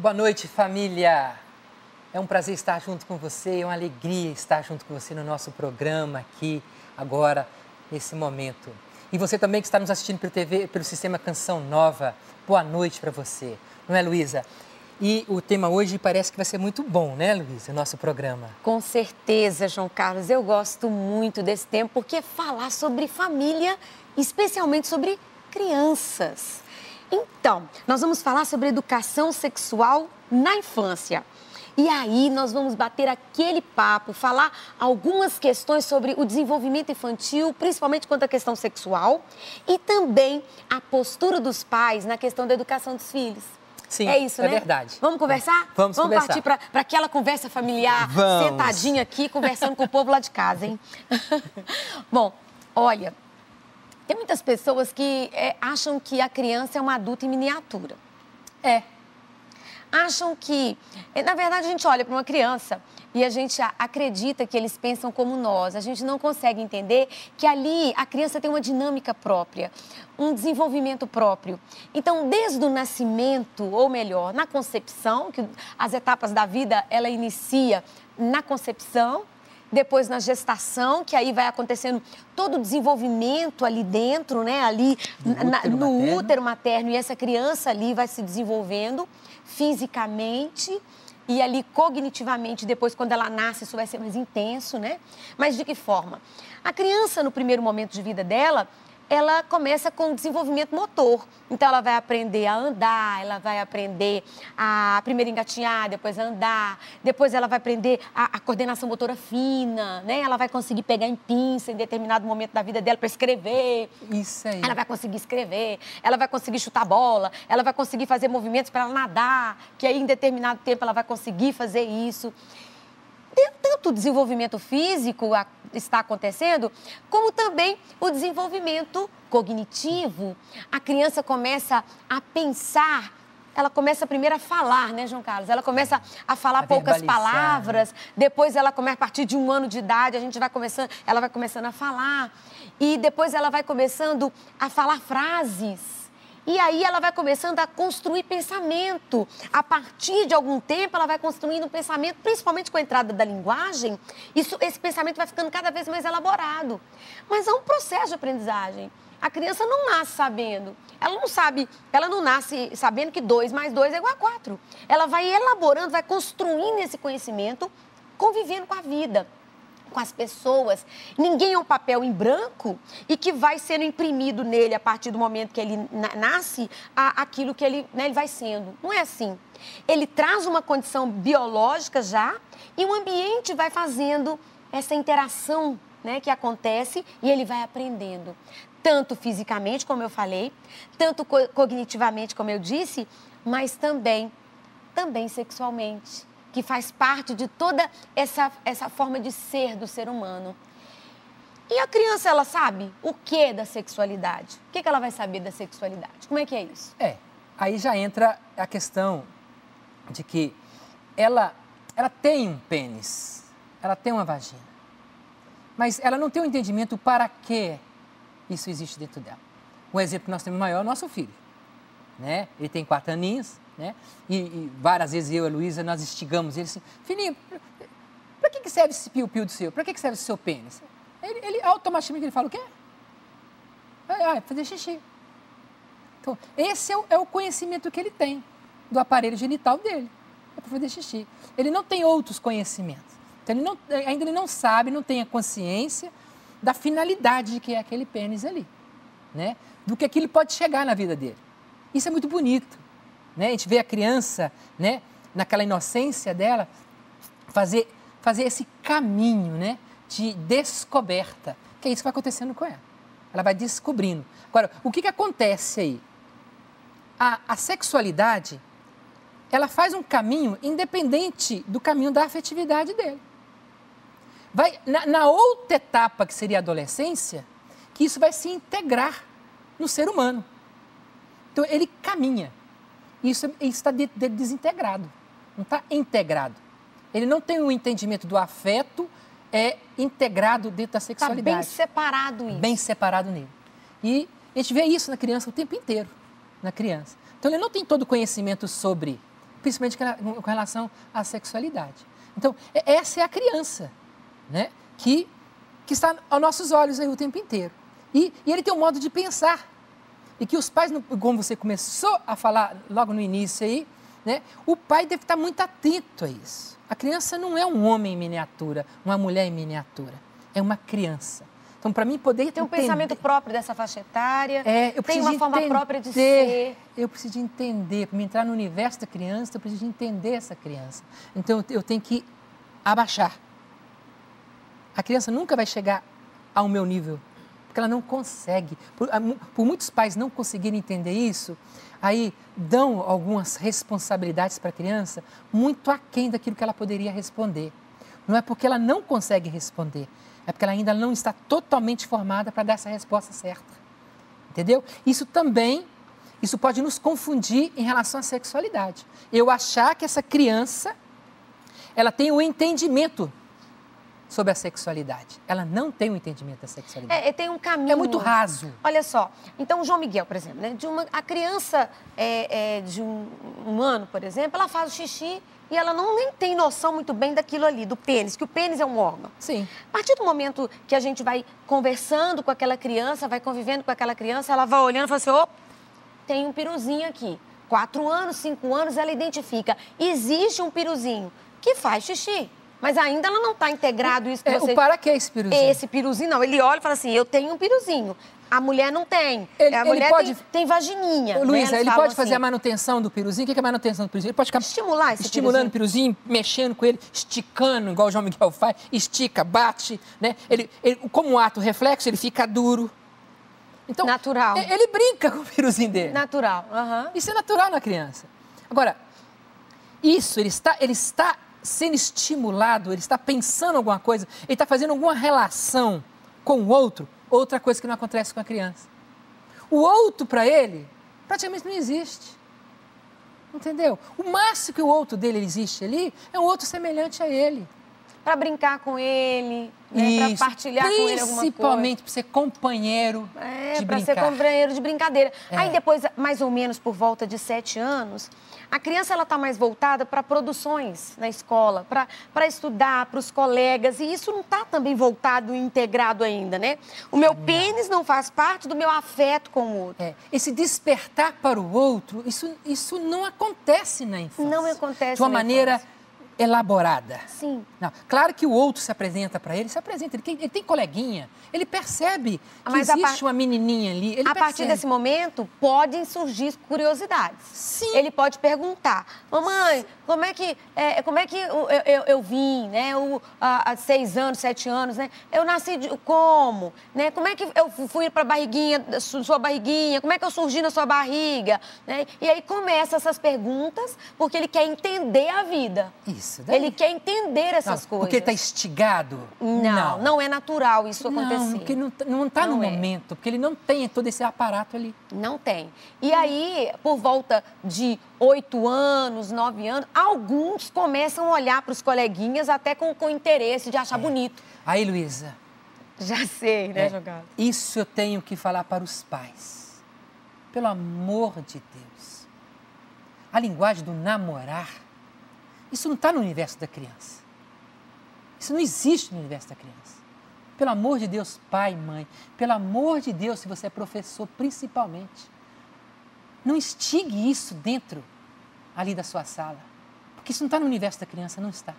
Boa noite, família. É um prazer estar junto com você, é uma alegria estar junto com você no nosso programa aqui, agora, nesse momento. E você também que está nos assistindo pelo TV, pelo Sistema Canção Nova, boa noite para você. Não é, Luísa? E o tema hoje parece que vai ser muito bom, né, Luísa, o nosso programa? Com certeza, João Carlos. Eu gosto muito desse tema porque é falar sobre família, especialmente sobre crianças. Então, nós vamos falar sobre educação sexual na infância. E aí nós vamos bater aquele papo, falar algumas questões sobre o desenvolvimento infantil, principalmente quanto à questão sexual, e também a postura dos pais na questão da educação dos filhos. Sim, é isso, é né? verdade. Vamos conversar? Vamos conversar. Partir para aquela conversa familiar, Vamos. sentadinha aqui, conversando com o povo lá de casa, hein? Bom, olha, tem muitas pessoas que acham que a criança é uma adulta em miniatura. Acham que, na verdade, a gente olha para uma criança e a gente acredita que eles pensam como nós. A gente não consegue entender que ali a criança tem uma dinâmica própria, um desenvolvimento próprio. Então, desde o nascimento, ou melhor, na concepção, que as etapas da vida, ela inicia na concepção, depois na gestação, que aí vai acontecendo todo o desenvolvimento ali dentro, né? Ali no útero materno, e essa criança ali vai se desenvolvendo fisicamente e ali cognitivamente, depois quando ela nasce, isso vai ser mais intenso, né? Mas de que forma? A criança, no primeiro momento de vida dela, ela começa com o desenvolvimento motor. Então, ela vai aprender a andar, ela vai aprender a primeiro engatinhar, depois a andar, depois ela vai aprender a coordenação motora fina, né? Ela vai conseguir pegar em pinça em determinado momento da vida dela para escrever. Isso aí. Ela vai conseguir escrever, ela vai conseguir chutar bola, ela vai conseguir fazer movimentos para ela nadar, que aí em determinado tempo ela vai conseguir fazer isso. Tanto o desenvolvimento físico está acontecendo, como também o desenvolvimento cognitivo. A criança começa a pensar, ela começa primeiro a falar, né, João Carlos? Ela começa a falar poucas palavras, depois ela começa, a partir de 1 ano de idade, ela vai começando a falar, e depois ela vai começando a falar frases. E aí ela vai começando a construir pensamento. A partir de algum tempo, ela vai construindo um pensamento, principalmente com a entrada da linguagem, esse pensamento vai ficando cada vez mais elaborado. Mas há um processo de aprendizagem. A criança não nasce sabendo. Ela não nasce sabendo que 2 mais 2 é igual a 4. Ela vai elaborando, vai construindo esse conhecimento, convivendo com a vida, com as pessoas. Ninguém é um papel em branco e que vai sendo imprimido nele a partir do momento que ele nasce aquilo que ele vai sendo. Não é assim. Ele traz uma condição biológica já e o ambiente vai fazendo essa interação, né, que acontece e ele vai aprendendo. Tanto fisicamente, como eu falei, tanto cognitivamente, como eu disse, mas também sexualmente, que faz parte de toda essa forma de ser do ser humano. E a criança, ela sabe o que da sexualidade? O que ela vai saber da sexualidade? Como é que é isso? Aí já entra a questão de que ela tem um pênis, ela tem uma vagina, mas ela não tem um entendimento para que isso existe dentro dela. Um exemplo que nós temos maior é o nosso filho, né? Ele tem 4 aninhos, né? E várias vezes eu e a Luísa, nós instigamos ele assim, filhinho, para que serve esse piu-piu do seu? Para que serve esse seu pênis? Ele automaticamente fala o quê? Vai fazer xixi. Então, esse é o conhecimento que ele tem do aparelho genital dele. É para fazer xixi. Ele não tem outros conhecimentos. Então, ainda ele não sabe, não tem a consciência da finalidade de que é aquele pênis ali, né? Do que aquilo pode chegar na vida dele. Isso é muito bonito. Né? A gente vê a criança, né, naquela inocência dela, fazer esse caminho, né, de descoberta, que é isso que vai acontecendo com ela. Ela vai descobrindo. Agora, o que acontece aí? A sexualidade, ela faz um caminho independente do caminho da afetividade dele. Vai, na outra etapa, que seria a adolescência, que isso vai se integrar no ser humano. Então, ele caminha. Isso está desintegrado, não está integrado. Ele não tem um entendimento do afeto integrado dentro da sexualidade. Está bem separado isso. Bem separado nele. E a gente vê isso na criança o tempo inteiro, na criança. Então, ele não tem todo o conhecimento sobre principalmente com relação à sexualidade. Então, essa é a criança, né? Que está aos nossos olhos aí o tempo inteiro. E ele tem um modo de pensar. E que os pais, como você começou a falar logo no início aí, né? O pai deve estar muito atento a isso. A criança não é um homem em miniatura, uma mulher em miniatura. É uma criança. Então, para mim poder tem um pensamento próprio dessa faixa etária, tem uma forma própria de ser. Eu preciso de entender, para me entrar no universo da criança, eu preciso de entender essa criança. Então, eu tenho que abaixar. A criança nunca vai chegar ao meu nível, porque ela não consegue. Por muitos pais não conseguirem entender isso, aí dão algumas responsabilidades para a criança muito aquém daquilo que ela poderia responder. Não é porque ela não consegue responder, é porque ela ainda não está totalmente formada para dar essa resposta certa. Entendeu? Isso pode nos confundir em relação à sexualidade. Eu achar que essa criança, ela tem o entendimento sobre a sexualidade. Ela não tem um entendimento da sexualidade. Tem um caminho. É muito raso. Olha só, então o João Miguel, por exemplo, né, a criança de um ano, por exemplo, ela faz o xixi e ela nem tem noção muito bem daquilo ali, do pênis, que o pênis é um órgão. Sim. A partir do momento que a gente vai conversando com aquela criança, vai convivendo com aquela criança, ela vai olhando e fala assim, opa, tem um piruzinho aqui. 4 anos, 5 anos, ela identifica. Existe um piruzinho que faz xixi. Mas ainda ela não está integrado isso que você... Para que é esse piruzinho? Esse piruzinho, não. Ele olha e fala assim, eu tenho um piruzinho. A mulher não tem. A mulher tem vagininha. Luísa, né? ele pode fazer a manutenção do piruzinho? O que é a manutenção do piruzinho? Ele pode ficar estimulando o piruzinho, mexendo com ele, esticando, igual o João Miguel faz, estica, bate, né? Ele, como um ato reflexo, ele fica duro. Então, natural. Ele brinca com o piruzinho dele. Natural. Uhum. Isso é natural na criança. Agora, isso, ele está sendo estimulado, ele está pensando alguma coisa, ele está fazendo alguma relação com o outro, outra coisa que não acontece com a criança. O outro, para ele, praticamente não existe. Entendeu? O máximo que o outro dele existe ali é um outro semelhante a ele. Para brincar com ele, né? Para partilhar com ele alguma coisa. Principalmente para ser companheiro de brincar. Para ser companheiro de brincadeira. Aí depois, mais ou menos por volta de 7 anos, a criança está mais voltada para produções na escola, para estudar, para os colegas. E isso não está também voltado e integrado ainda, né? O meu pênis não faz parte do meu afeto com o outro. Esse despertar para o outro, isso não acontece na infância. Não acontece de uma maneira elaborada. Sim. Não, claro que o outro se apresenta para ele, ele tem coleguinha, ele percebe que existe uma menininha ali. A partir desse momento, podem surgir curiosidades. Sim. Ele pode perguntar, mamãe, como é que eu vim, né? Há 6 anos, 7 anos, né? Eu nasci como? Né? Como é que eu fui para a barriguinha, sua barriguinha? Como é que eu surgi na sua barriga? Né? E aí começa essas perguntas, porque ele quer entender a vida. Isso. Daí... Ele quer entender essas coisas. Porque ele está instigado? Não é natural isso acontecer. Porque não está no momento, porque ele não tem todo esse aparato ali. Não tem. E aí, por volta de 8 anos, 9 anos, alguns começam a olhar para os coleguinhas até com interesse de achar bonito. Aí, Luísa... Já sei, né, Jogado? Isso eu tenho que falar para os pais. Pelo amor de Deus. A linguagem do namorar, isso não está no universo da criança. Isso não existe no universo da criança. Pelo amor de Deus, pai, mãe, pelo amor de Deus, se você é professor, principalmente, não instigue isso dentro ali da sua sala. Porque isso não está no universo da criança, não está.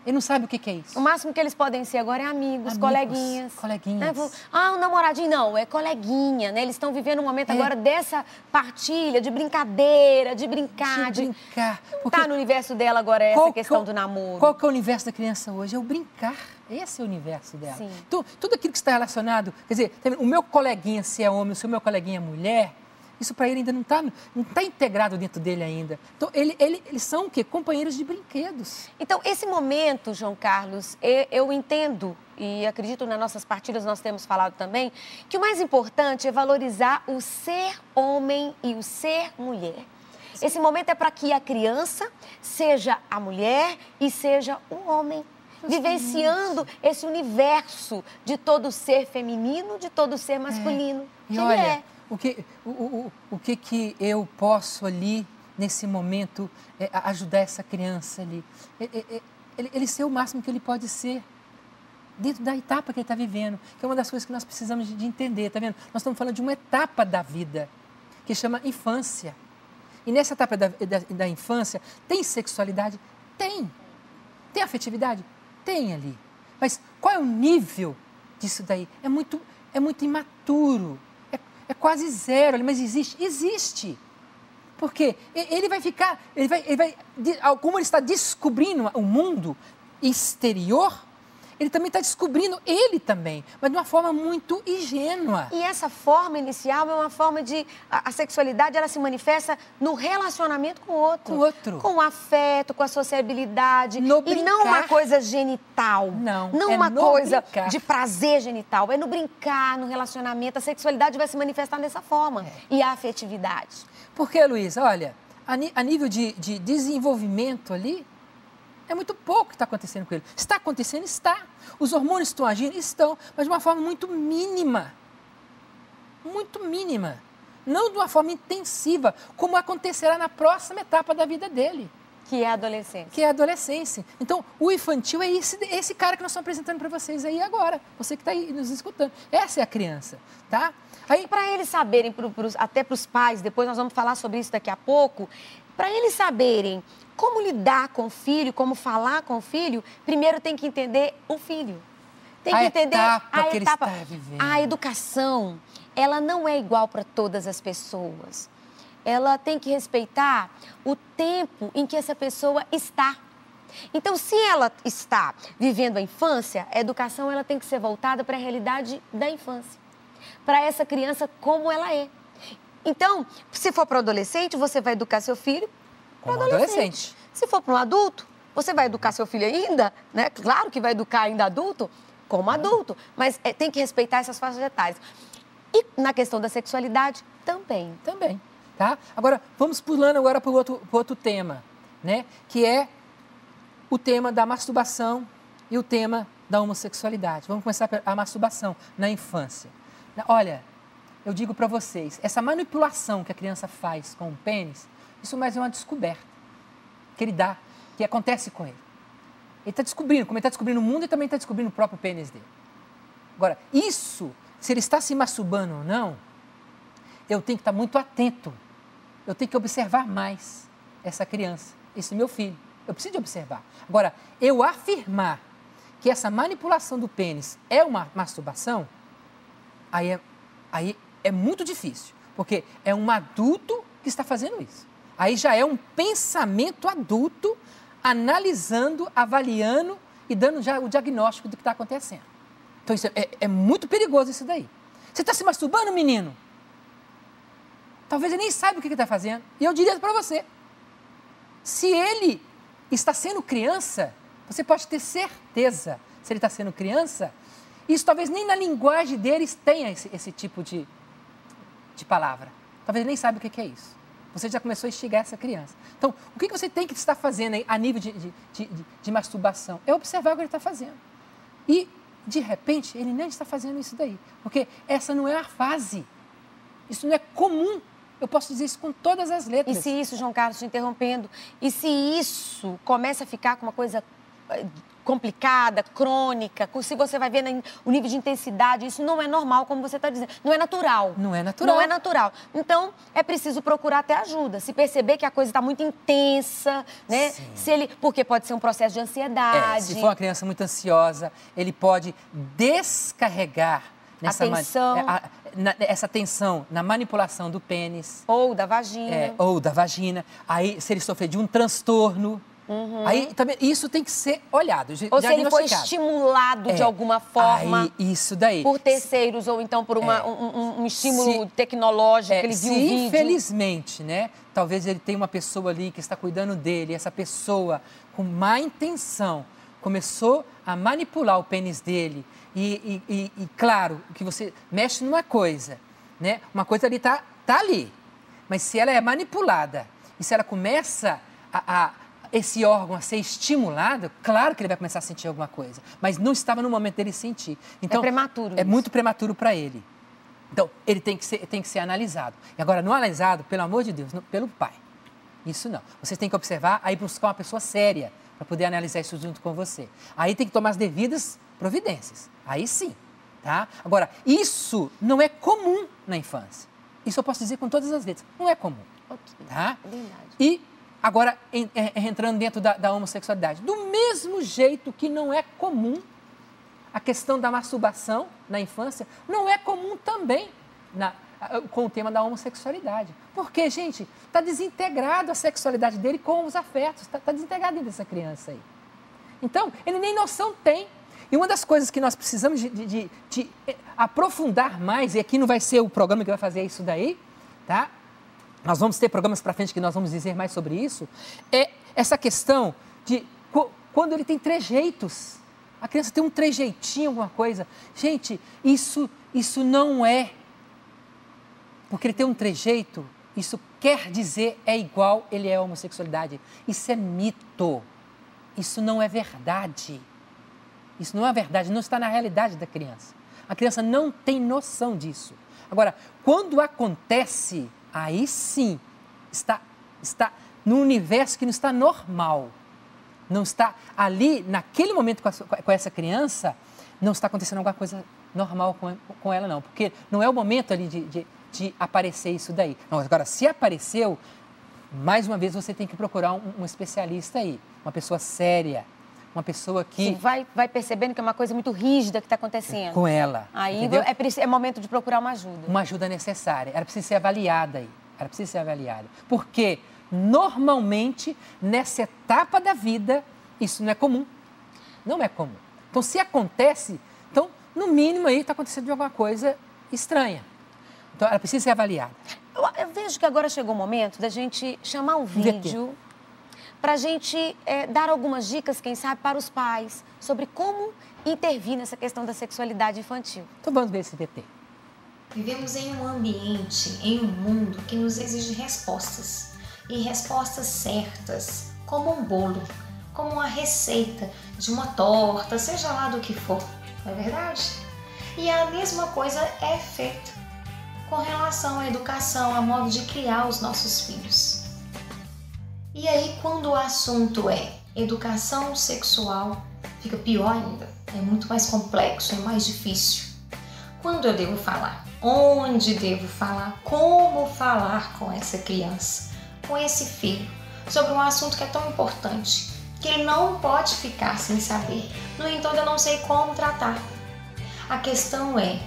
Ele não sabe o que é isso. O máximo que eles podem ser agora é amigos, coleguinhas. Coleguinhas. Né? Um namoradinho, não, é coleguinha, né? Eles estão vivendo um momento agora dessa partilha, de brincadeira, de brincar. De brincar. Não está no universo dela agora essa questão do namoro. Qual que é o universo da criança hoje? É o brincar. Esse é o universo dela. Sim. Então, tudo aquilo que está relacionado... Quer dizer, o meu coleguinha, se é homem, se o meu coleguinha é mulher... Isso para ele ainda não está integrado dentro dele ainda. Então, eles são o quê? Companheiros de brinquedos. Então, esse momento, João Carlos, eu entendo, e acredito nas nossas partilhas nós temos falado também, que o mais importante é valorizar o ser homem e o ser mulher. Sim. Esse momento é para que a criança seja a mulher e seja o homem. Vivenciando esse universo de todo ser feminino, de todo ser masculino. E olha... O que eu posso ali nesse momento, ajudar essa criança ali. Ele ser o máximo que ele pode ser, dentro da etapa que ele está vivendo, que é uma das coisas que nós precisamos de entender, tá vendo? Nós estamos falando de uma etapa da vida, que chama infância. E nessa etapa da infância, tem sexualidade? Tem. Tem afetividade? Tem ali. Mas qual é o nível disso daí? É muito imaturo, é quase zero, mas existe? Existe. Porque ele vai ficar, como ele está descobrindo o mundo exterior, ele também está descobrindo ele também, mas de uma forma muito ingênua. E essa forma inicial é uma forma de... A sexualidade, ela se manifesta no relacionamento com o outro. Com o outro. Com o afeto, com a sociabilidade. No e brincar. não uma coisa genital. Não uma coisa brincar. de prazer genital. É no brincar, no relacionamento. A sexualidade vai se manifestar dessa forma. E a afetividade. Porque, Luísa, olha, a nível de desenvolvimento ali, é muito pouco que está acontecendo com ele. Está acontecendo? Está. Os hormônios estão agindo? Estão, mas de uma forma muito mínima. Muito mínima. Não de uma forma intensiva, como acontecerá na próxima etapa da vida dele. Que é a adolescência. Que é a adolescência. Então, o infantil é esse cara que nós estamos apresentando para vocês aí agora. Você que está aí nos escutando. Essa é a criança, tá? Aí, para eles saberem, até para os pais, depois nós vamos falar sobre isso daqui a pouco, para eles saberem como lidar com o filho, como falar com o filho, primeiro tem que entender o filho. Tem que entender a etapa que ele está vivendo. A educação, ela não é igual para todas as pessoas. Ela tem que respeitar o tempo em que essa pessoa está. Então, se ela está vivendo a infância, a educação ela tem que ser voltada para a realidade da infância. Para essa criança como ela é. Então, se for para o adolescente, você vai educar seu filho como adolescente. Se for para um adulto, você vai educar seu filho ainda, né? Claro que vai educar ainda adulto, como adulto, mas tem que respeitar essas faixas etárias. E na questão da sexualidade, também. Também, tá? Agora, vamos pulando agora para o outro tema, né? Que é o tema da masturbação e o tema da homossexualidade. Vamos começar pela masturbação na infância. Olha, eu digo para vocês, essa manipulação que a criança faz com o pênis, isso mais é uma descoberta que ele dá, que acontece com ele. Ele está descobrindo, como ele está descobrindo o mundo, ele também está descobrindo o próprio pênis dele. Agora, isso, se ele está se masturbando ou não, eu tenho que estar muito atento. Eu tenho que observar mais essa criança, esse meu filho. Eu preciso de observar. Agora, eu afirmar que essa manipulação do pênis é uma masturbação, aí é muito difícil, porque é um adulto que está fazendo isso. Aí já é um pensamento adulto analisando, avaliando e dando já o diagnóstico do que está acontecendo. Então, isso é muito perigoso isso daí. Você está se masturbando, menino? Talvez ele nem saiba o que está fazendo. E eu diria para você, se ele está sendo criança, você pode ter certeza, se ele está sendo criança, isso talvez nem na linguagem deles tenha esse tipo de palavra. Talvez ele nem saiba o que é isso. Você já começou a instigar essa criança. Então, o que você tem que estar fazendo aí a nível de masturbação? É observar o que ele está fazendo. E, de repente, ele nem está fazendo isso daí. Porque essa não é a fase. Isso não é comum. Eu posso dizer isso com todas as letras. E se isso, João Carlos, te interrompendo, e se isso começa a ficar com uma coisa complicada, crônica, se você vai ver o nível de intensidade, isso não é normal, como você está dizendo. Não é natural. Não é natural. Não é natural. Então, é preciso procurar até ajuda. Se perceber que a coisa está muito intensa, né? Sim. Porque pode ser um processo de ansiedade. Se for uma criança muito ansiosa, ele pode descarregar essa tensão na manipulação do pênis. Ou da vagina. Ou da vagina. Aí, se ele sofrer de um transtorno, aí também isso tem que ser olhado, ou se ele foi estimulado de alguma forma. Isso daí. Por terceiros, ou então por um estímulo tecnológico que ele viu o vídeo. Infelizmente, né? Talvez ele tenha uma pessoa ali que está cuidando dele, essa pessoa com má intenção começou a manipular o pênis dele. E claro, que você mexe numa coisa, né? Uma coisa ali tá ali. Mas se ela é manipulada e se ela começa esse órgão a ser estimulado, claro que ele vai começar a sentir alguma coisa. Mas não estava no momento dele sentir. Então, é prematuro. É muito prematuro para ele. Então, ele tem que ser analisado. E agora, não analisado, pelo amor de Deus, pelo pai. Isso não. Você tem que observar, aí buscar uma pessoa séria para poder analisar isso junto com você. Aí tem que tomar as devidas providências. Aí sim, tá? Agora, isso não é comum na infância. Isso eu posso dizer com todas as letras. Não é comum, tá? E agora, entrando dentro da homossexualidade, do mesmo jeito que não é comum a questão da masturbação na infância, não é comum também com o tema da homossexualidade. Porque, gente, está desintegrado a sexualidade dele com os afetos, está desintegrado dentro dessa criança aí. Então, ele nem noção tem. E uma das coisas que nós precisamos de aprofundar mais, e aqui não vai ser o programa que vai fazer isso daí, tá? Nós vamos ter programas para frente que nós vamos dizer mais sobre isso, é essa questão de quando ele tem trejeitos. A criança tem um trejeitinho, alguma coisa. Gente, isso não é. Porque ele tem um trejeito, isso quer dizer é igual, ele é homossexualidade. Isso é mito. Isso não é verdade. Isso não é verdade, não está na realidade da criança. A criança não tem noção disso. Agora, quando acontece, aí sim, está num universo que não está normal. Não está ali, naquele momento com essa criança, não está acontecendo alguma coisa normal com ela, não. Porque não é o momento ali de aparecer isso daí. Não, agora, se apareceu, mais uma vez você tem que procurar um especialista aí, uma pessoa séria, uma pessoa que... Você vai percebendo que é uma coisa muito rígida que está acontecendo. Com ela. Aí é momento de procurar uma ajuda. Uma ajuda necessária. Ela precisa ser avaliada aí. Ela precisa ser avaliada. Porque, normalmente, nessa etapa da vida, isso não é comum. Não é comum. Então, se acontece, então, no mínimo aí está acontecendo alguma coisa estranha. Então, ela precisa ser avaliada. Eu vejo que agora chegou o momento da gente chamar um vídeo para a gente dar algumas dicas, quem sabe, para os pais sobre como intervir nessa questão da sexualidade infantil. Então, vamos ver esse VT. Vivemos em um ambiente, em um mundo que nos exige respostas. E respostas certas, como um bolo, como uma receita de uma torta, seja lá do que for. Não é verdade? E a mesma coisa é feita com relação à educação, a modo de criar os nossos filhos. E aí, quando o assunto é educação sexual, fica pior ainda. É muito mais complexo, é mais difícil. Quando eu devo falar? Onde devo falar? Como falar com essa criança, com esse filho, sobre um assunto que é tão importante, que ele não pode ficar sem saber. No entanto, eu não sei como tratar. A questão é,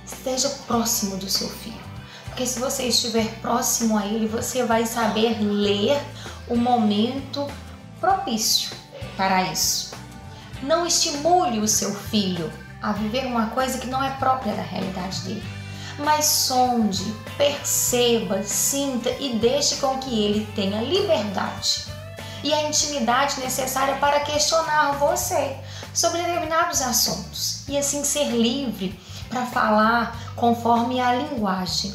esteja próximo do seu filho. Porque se você estiver próximo a ele, você vai saber ler o momento propício para isso. Não estimule o seu filho a viver uma coisa que não é própria da realidade dele. Mas sonde, perceba, sinta e deixe com que ele tenha liberdade e a intimidade necessária para questionar você sobre determinados assuntos e assim ser livre para falar conforme a linguagem.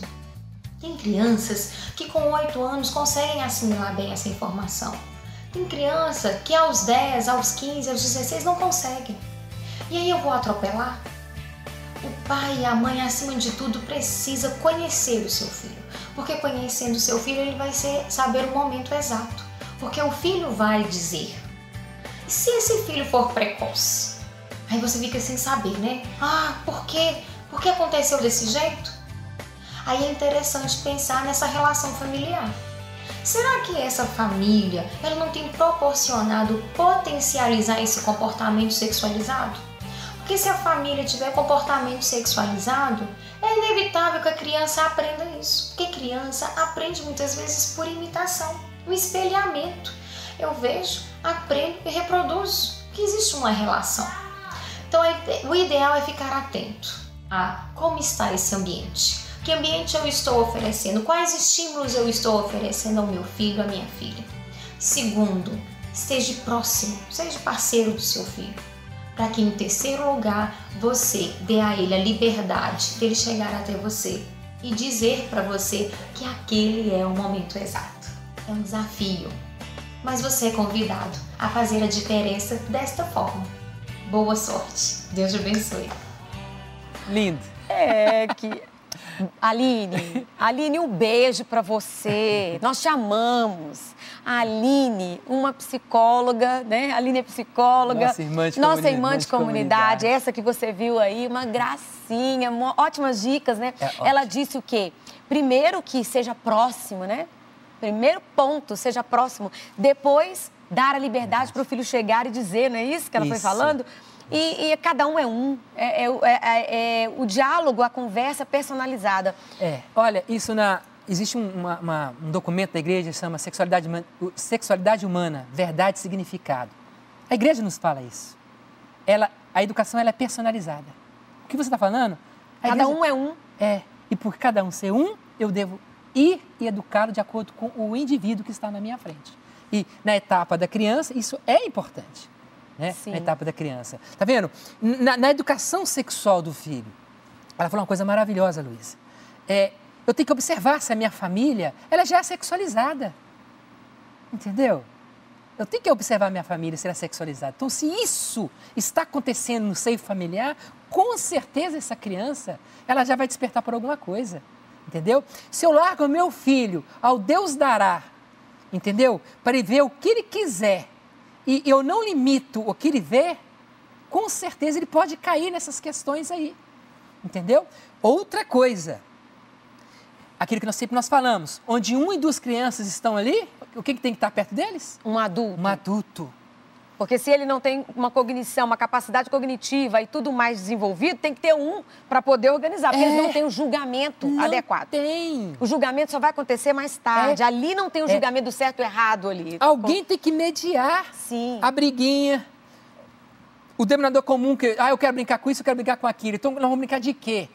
Tem crianças que com 8 anos conseguem assimilar bem essa informação. Tem criança que aos 10, aos 15, aos 16 não conseguem. E aí eu vou atropelar? O pai e a mãe, acima de tudo, precisa conhecer o seu filho. Porque conhecendo o seu filho, ele vai saber o momento exato. Porque o filho vai dizer. E se esse filho for precoce? Aí você fica sem saber, né? Por quê? Por que aconteceu desse jeito? Aí é interessante pensar nessa relação familiar. Será que essa família ela não tem proporcionado potencializar esse comportamento sexualizado? Porque se a família tiver comportamento sexualizado, é inevitável que a criança aprenda isso. Porque a criança aprende muitas vezes por imitação, um espelhamento. Eu vejo, aprendo e reproduzo, que existe uma relação. Então o ideal é ficar atento a como está esse ambiente. Que ambiente eu estou oferecendo? Quais estímulos eu estou oferecendo ao meu filho, à minha filha? Segundo, esteja próximo, seja parceiro do seu filho. Para que, em terceiro lugar, você dê a ele a liberdade dele chegar até você e dizer para você que aquele é o momento exato. É um desafio, mas você é convidado a fazer a diferença desta forma. Boa sorte. Deus te abençoe. Lindo. Aline, um beijo para você. Nós te amamos. A Aline, uma psicóloga, né? A Aline é psicóloga. Nossa irmã de comunidade. Essa que você viu aí, uma gracinha, ótimas dicas, né? Ela disse o quê? Primeiro que seja próximo, né? Primeiro ponto, seja próximo. Depois, dar a liberdade para o filho chegar e dizer, não é isso que ela foi falando? E cada um é um. O diálogo, a conversa personalizada. Olha, isso existe um documento da igreja que chama Sexualidade Humana, Verdade e Significado. A igreja nos fala isso. A educação ela é personalizada. O que você está falando? Cada um é um. E por cada um ser um, eu devo ir e educá-lo de acordo com o indivíduo que está na minha frente. E na etapa da criança, isso é importante, né? Sim. Na etapa da criança. Tá vendo? Na educação sexual do filho, ela falou uma coisa maravilhosa, Luísa. Eu tenho que observar se a minha família, ela já é sexualizada. Entendeu? Eu tenho que observar a minha família se ela é sexualizada. Então, se isso está acontecendo no seio familiar, com certeza essa criança, ela já vai despertar por alguma coisa. Entendeu? Se eu largo o meu filho ao Deus dará, entendeu? Para ele ver o que ele quiser e eu não limito o que ele vê, com certeza ele pode cair nessas questões aí. Entendeu? Outra coisa, aquilo que nós falamos, onde 1 e 2 crianças estão ali, o que tem que estar perto deles? Um adulto. Um adulto. Porque se ele não tem uma cognição, uma capacidade cognitiva e tudo mais desenvolvido, tem que ter um para poder organizar, porque eles não têm o julgamento adequado. Não tem. O julgamento só vai acontecer mais tarde. Ali não tem o julgamento do certo e errado ali. Alguém tem que mediar. Sim. A briguinha. O denominador comum que, eu quero brincar com isso, eu quero brincar com aquilo. Então, nós vamos brincar de quê?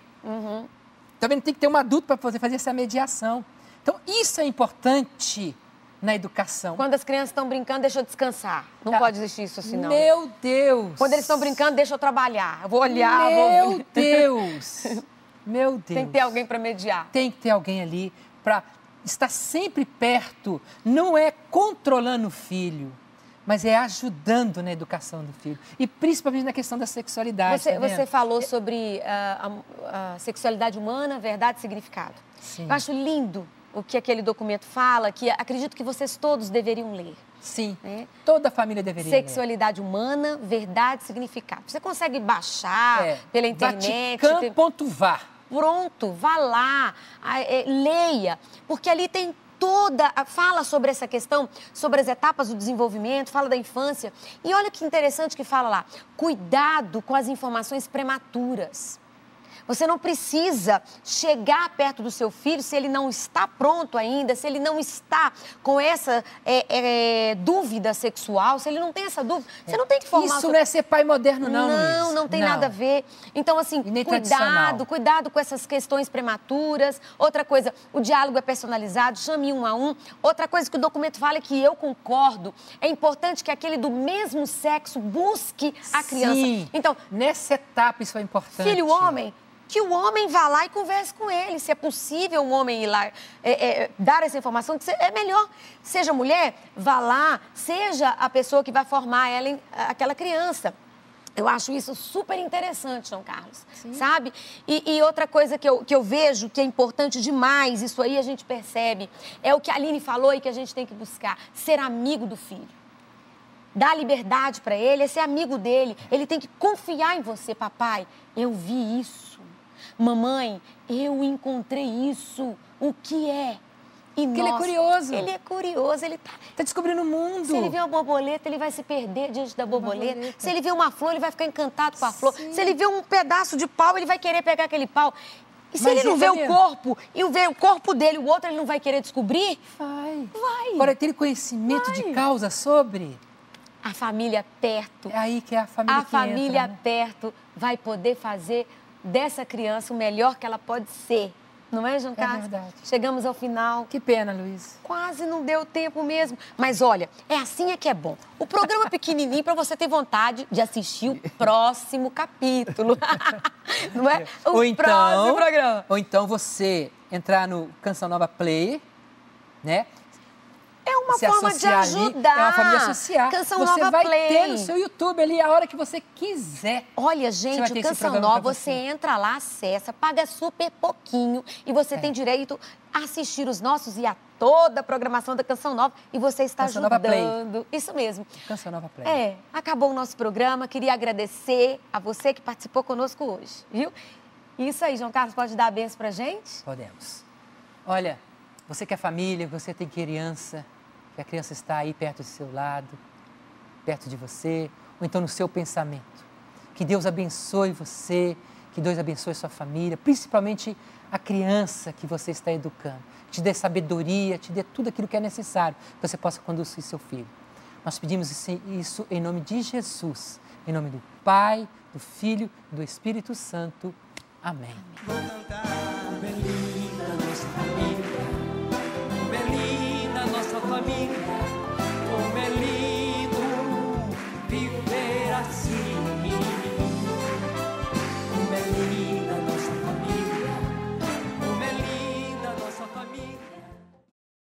Também tem que ter um adulto para poder fazer essa mediação. Então, isso é importante na educação. Quando as crianças estão brincando, deixa eu descansar. Não pode existir isso assim, não. Meu Deus! Quando eles estão brincando, deixa eu trabalhar. Eu vou olhar, Meu Deus! Meu Deus! Tem que ter alguém para mediar. Tem que ter alguém ali para estar sempre perto. Não é controlando o filho, mas é ajudando na educação do filho. E principalmente na questão da sexualidade. Você falou sobre a sexualidade humana, verdade e significado. Sim. Eu acho lindo o que aquele documento fala, que acredito que vocês todos deveriam ler. Sim, toda a família deveria Sexualidade humana, verdade e significado. Você consegue baixar pela internet. Vaticano.var. Pronto, vá lá, leia, porque ali tem fala sobre essa questão, sobre as etapas do desenvolvimento, fala da infância. E olha que interessante que fala lá, cuidado com as informações prematuras. Você não precisa chegar perto do seu filho se ele não está pronto ainda, se ele não está com essa dúvida sexual, se ele não tem essa dúvida. Você não tem que formar... Isso não é ser pai moderno, não, Luiz. Não tem nada a ver. Então, assim, cuidado com essas questões prematuras. Outra coisa, o diálogo é personalizado, chame 1 a 1. Outra coisa que o documento fala, que eu concordo, é importante que aquele do mesmo sexo busque a criança. Sim, então, nessa etapa isso é importante. Filho homem, que o homem vá lá e converse com ele. Se é possível um homem ir lá dar essa informação, que é melhor. Seja mulher, vá lá, seja a pessoa que vai formar ela, aquela criança. Eu acho isso super interessante, João Carlos, sabe? E outra coisa que eu vejo que é importante demais, isso aí a gente percebe, é o que a Aline falou e que a gente tem que buscar, ser amigo do filho. Dar liberdade para ele, é ser amigo dele. Ele tem que confiar em você, papai. Eu vi isso. Mamãe, eu encontrei isso. O que é? Porque ele é curioso. Ele é curioso, ele tá descobrindo o mundo. Se ele vê uma borboleta, ele vai se perder diante da borboleta. Se ele vê uma flor, ele vai ficar encantado com a flor. Se ele vê um pedaço de pau, ele vai querer pegar aquele pau. E se ele não vê o corpo, e vê o corpo dele, o outro ele não vai querer descobrir? Vai. Agora, ter conhecimento de causa sobre... A família perto. É aí que é a família A família perto vai poder fazer dessa criança o melhor que ela pode ser. Não é, João Carlos? É verdade. Chegamos ao final. Que pena, Luiz. Quase não deu tempo mesmo. Mas olha, assim é que é bom. O programa é pequenininho para você ter vontade de assistir o próximo capítulo. Não é? Próximo programa. Ou então você entrar no Canção Nova Play, né? É uma se forma de associar ajudar. ali, é uma forma de associar. Canção você Nova vai Play. ter no seu YouTube ali a hora que você quiser. Olha, Você vai gente, ter o esse Canção programa Nova, pra você entra lá, acessa, paga super pouquinho e você tem direito a assistir os nossos e a toda a programação da Canção Nova e você está Canção Nova Play. ajudando. Isso mesmo. Canção Nova Play. É, acabou o nosso programa. Queria agradecer a você que participou conosco hoje, viu? Isso aí, João Carlos, pode dar a benção pra gente? Podemos. Olha, você que é família, você tem criança, que a criança está aí perto do seu lado, perto de você, ou então no seu pensamento. Que Deus abençoe você, que Deus abençoe sua família, principalmente a criança que você está educando. Te dê sabedoria, te dê tudo aquilo que é necessário para que você possa conduzir seu filho. Nós pedimos isso em nome de Jesus, em nome do Pai, do Filho e do Espírito Santo. Amém. Vou cantar bem linda nossa família, bem linda nossa família.